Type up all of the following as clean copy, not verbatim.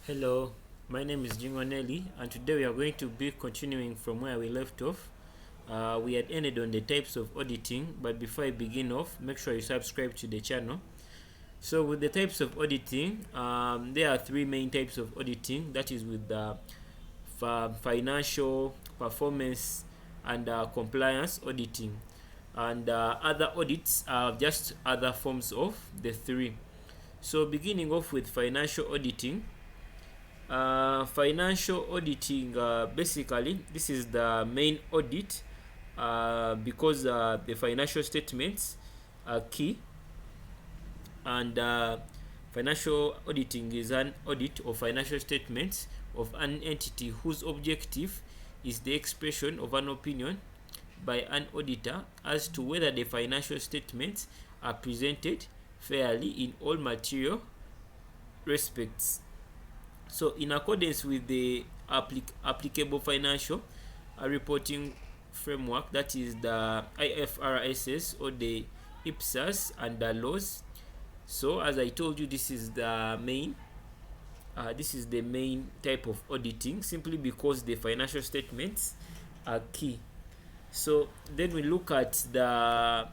Hello, my name is Jingonelli, and today we are going to be continuing from where we left off. We had ended on the types of auditing, but before I begin off, make sure you subscribe to the channel. So with the types of auditing, there are three main types of auditing. That is with the financial, performance, and compliance auditing. And other audits are just other forms of the three. So beginning off with financial auditing, financial auditing, basically this is the main audit because the financial statements are key, and financial auditing is an audit of financial statements of an entity whose objective is the expression of an opinion by an auditor as to whether the financial statements are presented fairly in all material respects. So in accordance with the applicable financial reporting framework, that is the IFRSs or the IPSAS and the laws. So as I told you, this is the main type of auditing, simply because the financial statements are key. So then we look at the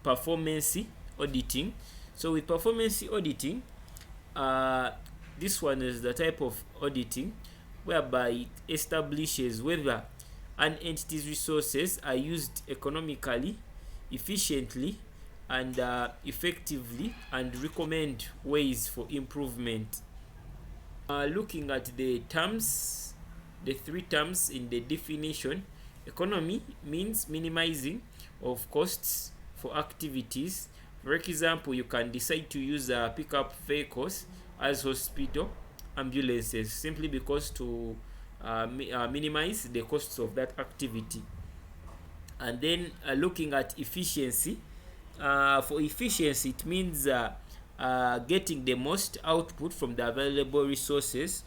performance auditing. So with performance auditing, this one is the type of auditing whereby it establishes whether an entity's resources are used economically, efficiently, and effectively, and recommend ways for improvement. Looking at the terms, the three terms in the definition, economy means minimizing of costs for activities. For example, you can decide to use pickup vehicles as hospital ambulances simply because to minimize the costs of that activity. And then looking at efficiency, for efficiency it means getting the most output from the available resources,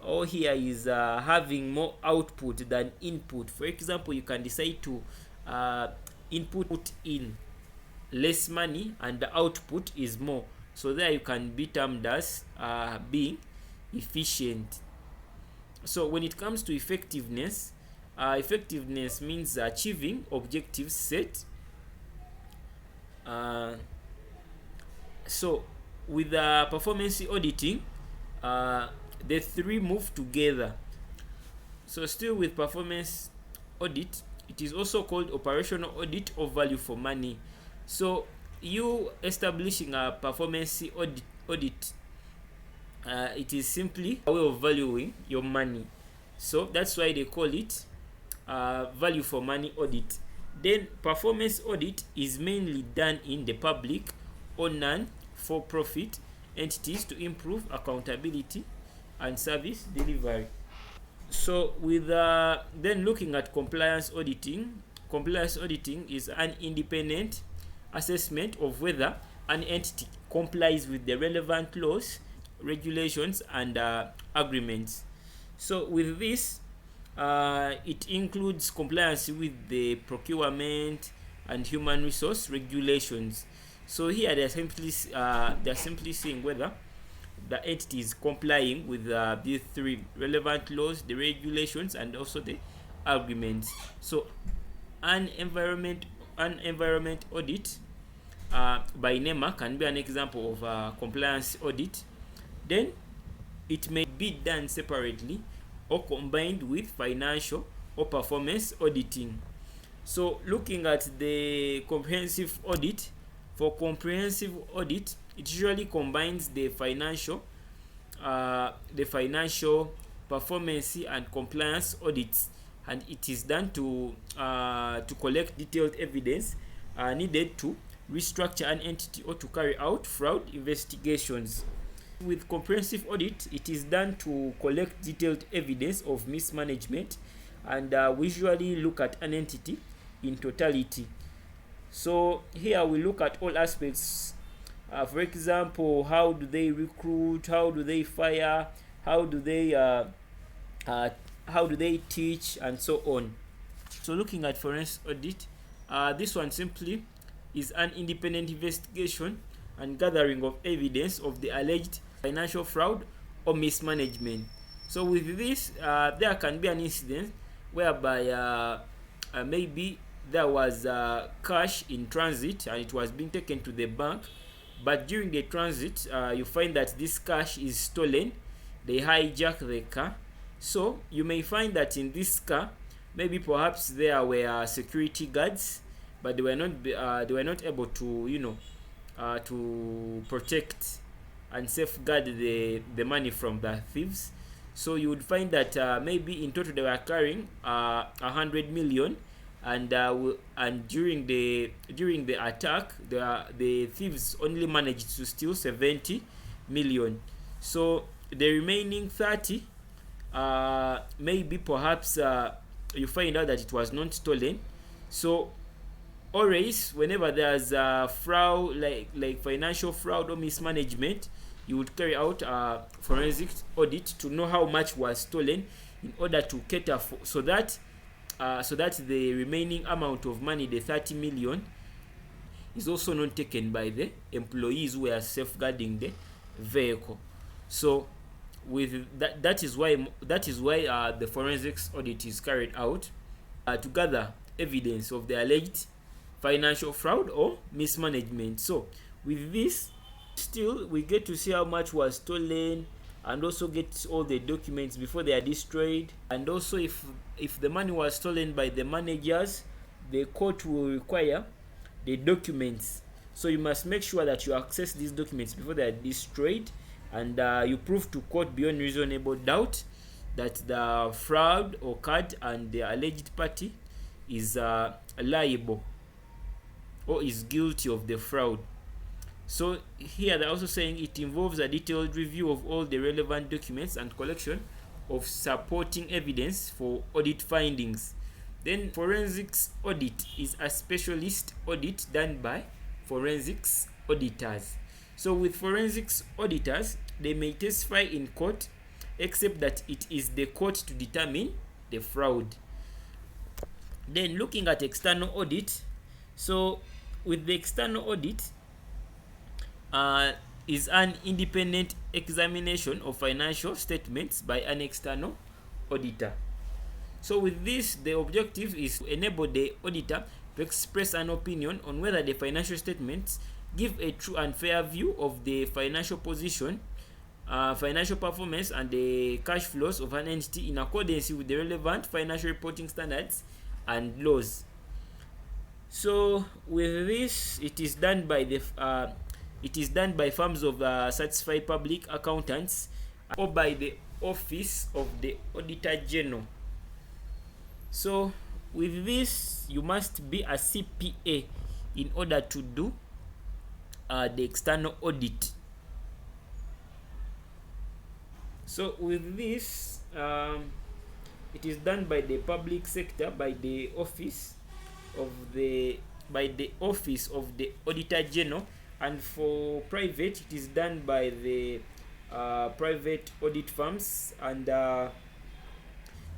or here is having more output than input. For example, you can decide to input in less money and the output is more, so there you can be termed as being efficient. So when it comes to effectiveness, effectiveness means achieving objectives set. So with performance auditing, the three move together. So still with performance audit, it is also called operational audit or value for money. So you establishing a performance audit, it is simply a way of valuing your money. So that's why they call it value for money audit. Then performance audit is mainly done in the public or non-for-profit entities to improve accountability and service delivery. So with then looking at compliance auditing is an independent assessment of whether an entity complies with the relevant laws, regulations, and agreements. So with this, it includes compliance with the procurement and human resource regulations. So here they're simply saying whether the entity is complying with these three relevant laws, the regulations, and also the agreements. So an environment audit by NEMA can be an example of compliance audit. Then it may be done separately or combined with financial or performance auditing. So looking at the comprehensive audit, for comprehensive audit, it usually combines the financial, performance, and compliance audits, and it is done to collect detailed evidence needed to restructure an entity or to carry out fraud investigations. With comprehensive audit, it is done to collect detailed evidence of mismanagement, and we usually look at an entity in totality. So here we look at all aspects. For example, how do they recruit, how do they fire, how do they teach, and so on. So looking at forensic audit, this one simply is an independent investigation and gathering of evidence of the alleged financial fraud or mismanagement. So with this, there can be an incident whereby maybe there was cash in transit and it was being taken to the bank, but during the transit you find that this cash is stolen. They hijack the car. So you may find that in this car, maybe perhaps there were security guards, but they were not able to to protect and safeguard the money from the thieves. So you would find that maybe in total they were carrying 100 million, and during the attack, the thieves only managed to steal 70 million. So the remaining 30, maybe perhaps you find out that it was not stolen. So always, whenever there's a fraud, like financial fraud or mismanagement, you would carry out a forensic audit to know how much was stolen, in order to cater for, so that the remaining amount of money, the 30 million, is also not taken by the employees who are safeguarding the vehicle. So with that is why the forensics audit is carried out, to gather evidence of the alleged financial fraud or mismanagement. So with this, still we get to see how much was stolen, and also get all the documents before they are destroyed. And also, if the money was stolen by the managers, the court will require the documents. So you must make sure that you access these documents before they are destroyed, and you prove to court beyond reasonable doubt that the fraud occurred and the alleged party is liable or is guilty of the fraud. So here they're also saying it involves a detailed review of all the relevant documents and collection of supporting evidence for audit findings. Then forensics audit is a specialist audit done by forensics auditors. So with forensics auditors, they may testify in court, except that it is the court to determine the fraud. Then looking at external audit, so with the external audit, is an independent examination of financial statements by an external auditor. So with this, the objective is to enable the auditor to express an opinion on whether the financial statements give a true and fair view of the financial position, financial performance, and the cash flows of an entity in accordance with the relevant financial reporting standards and laws. So with this, it is done by firms of certified public accountants, or by the office of the Auditor General. So with this, you must be a CPA in order to do the external audit. So with this, it is done by the public sector, by the office of the Auditor General, and for private, it is done by the private audit firms, and the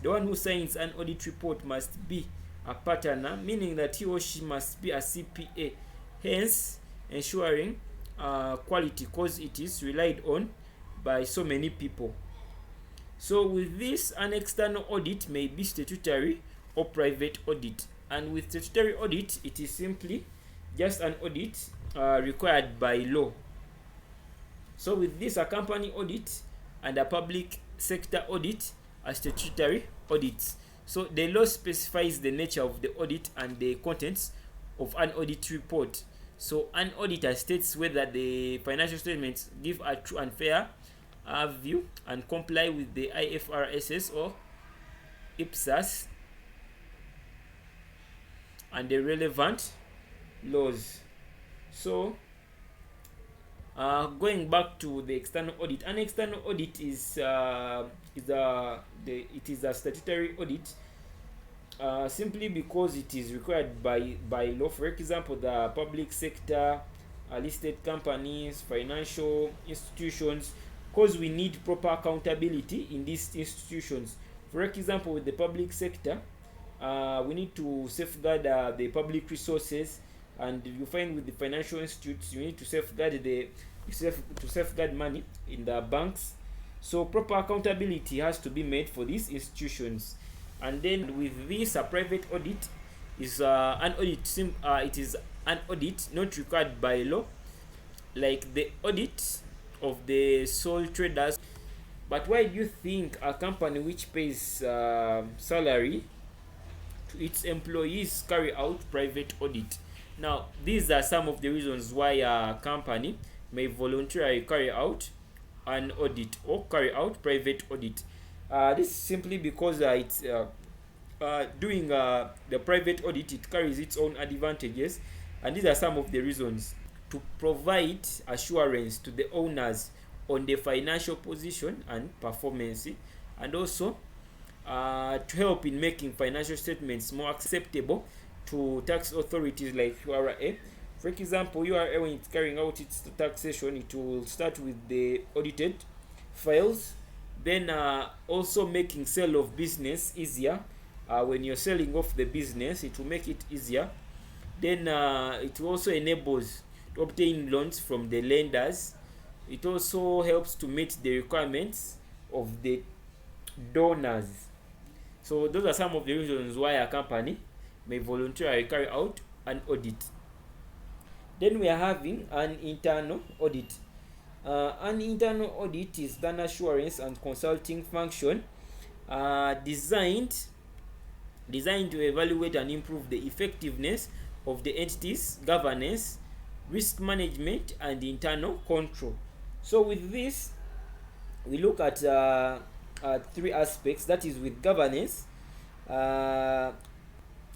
one who signs an audit report must be a partner, meaning that he or she must be a CPA, hence ensuring quality, because it is relied on by so many people. So with this, an external audit may be statutory or private audit, and with statutory audit, it is simply just an audit required by law. So with this, a company audit and a public sector audit are statutory audits. So the law specifies the nature of the audit and the contents of an audit report. So an auditor states whether the financial statements give a true and fair view and comply with the IFRS or IPSAS and the relevant laws. So going back to the external audit, an external audit is a statutory audit, simply because it is required by law. For example, the public sector, listed companies, financial institutions, because we need proper accountability in these institutions. For example, with the public sector, we need to safeguard the public resources, and you find with the financial institutes, you need to safeguard money in the banks. So proper accountability has to be made for these institutions. And then with this, a private audit is an audit. It is an audit not required by law, like the audit of the sole traders. But why do you think a company which pays salary to its employees carry out private audit? Now, these are some of the reasons why a company may voluntarily carry out an audit or carry out private audit. This is simply because it's doing the private audit, it carries its own advantages, and these are some of the reasons: to provide assurance to the owners on the financial position and performance, and also to help in making financial statements more acceptable to tax authorities like URA. For example, URA, when it's carrying out its taxation, it will start with the audited files, then also making sale of business easier. When you're selling off the business, it will make it easier. Then it also enables to obtain loans from the lenders. It also helps to meet the requirements of the donors. So those are some of the reasons why a company may voluntarily carry out an audit. Then we are having an internal audit. An internal audit is an assurance and consulting function designed to evaluate and improve the effectiveness of the entity's governance, risk management, and internal control. So with this, we look at three aspects. That is, with governance,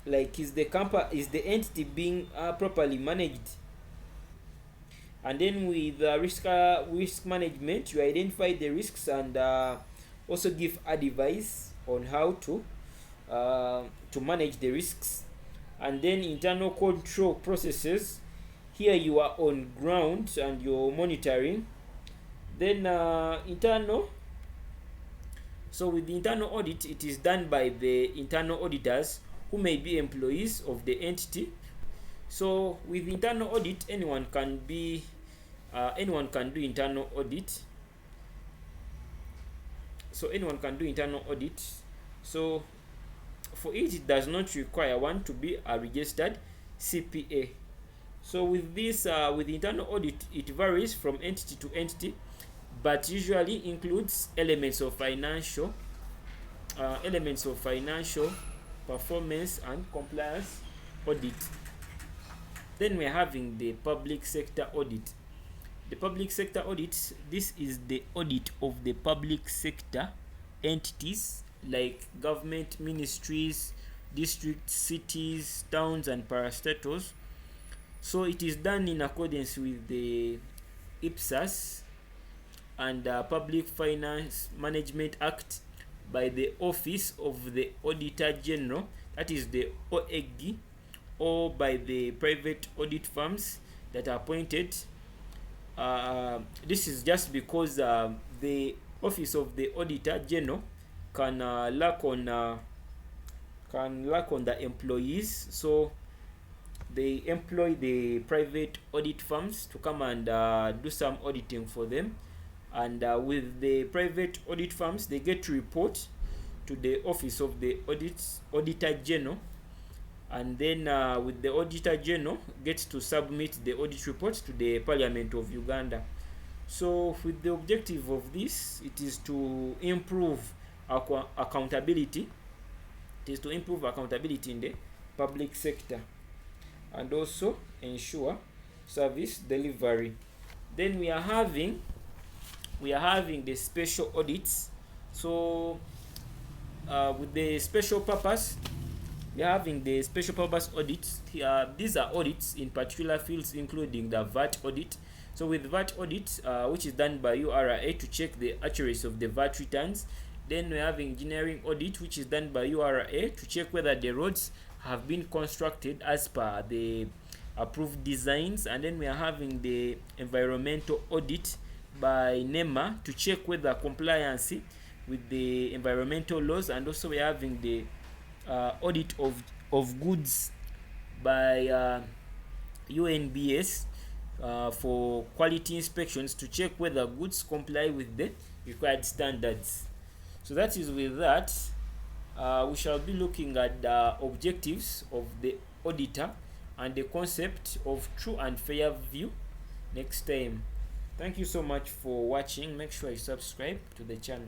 like is the entity being properly managed? And then with risk management, you identify the risks and also give advice on how to manage the risks. And then internal control processes, here you are on ground and you're monitoring. Then so with the internal audit, it is done by the internal auditors who may be employees of the entity. So with internal audit, anyone can do internal audit. So anyone can do internal audit. So for it does not require one to be a registered CPA. So with this, with internal audit, it varies from entity to entity, but usually includes elements of financial, performance, and compliance audit. Then we're having the public sector audit. The public sector audit, this is the audit of the public sector entities like government ministries, districts, cities, towns, and parastatals. So it is done in accordance with the IPSAS and Public Finance Management Act by the Office of the Auditor General, that is the OEG, or by the private audit firms that are appointed. This is just because the Office of the Auditor General can lack on the employees, so they employ the private audit firms to come and do some auditing for them. And with the private audit firms, they get to report to the Office of the Auditor General, and then with the Auditor General gets to submit the audit report to the Parliament of Uganda. So with the objective of this, it is to improve accountability. It is to improve accountability in the public sector and also ensure service delivery. Then we are having the special audits. So with the special purpose, we are having the special purpose audits. These are audits in particular fields, including the VAT audit. So with VAT audit, which is done by URA to check the accuracy of the VAT returns. Then we're having engineering audit, which is done by URA to check whether the roads have been constructed as per the approved designs. And then we are having the environmental audit by NEMA to check whether compliance with the environmental laws. And also we are having the audit of goods by UNBS for quality inspections to check whether goods comply with the required standards. So that is with that. We shall be looking at the objectives of the auditor and the concept of true and fair view next time. Thank you so much for watching. Make sure you subscribe to the channel.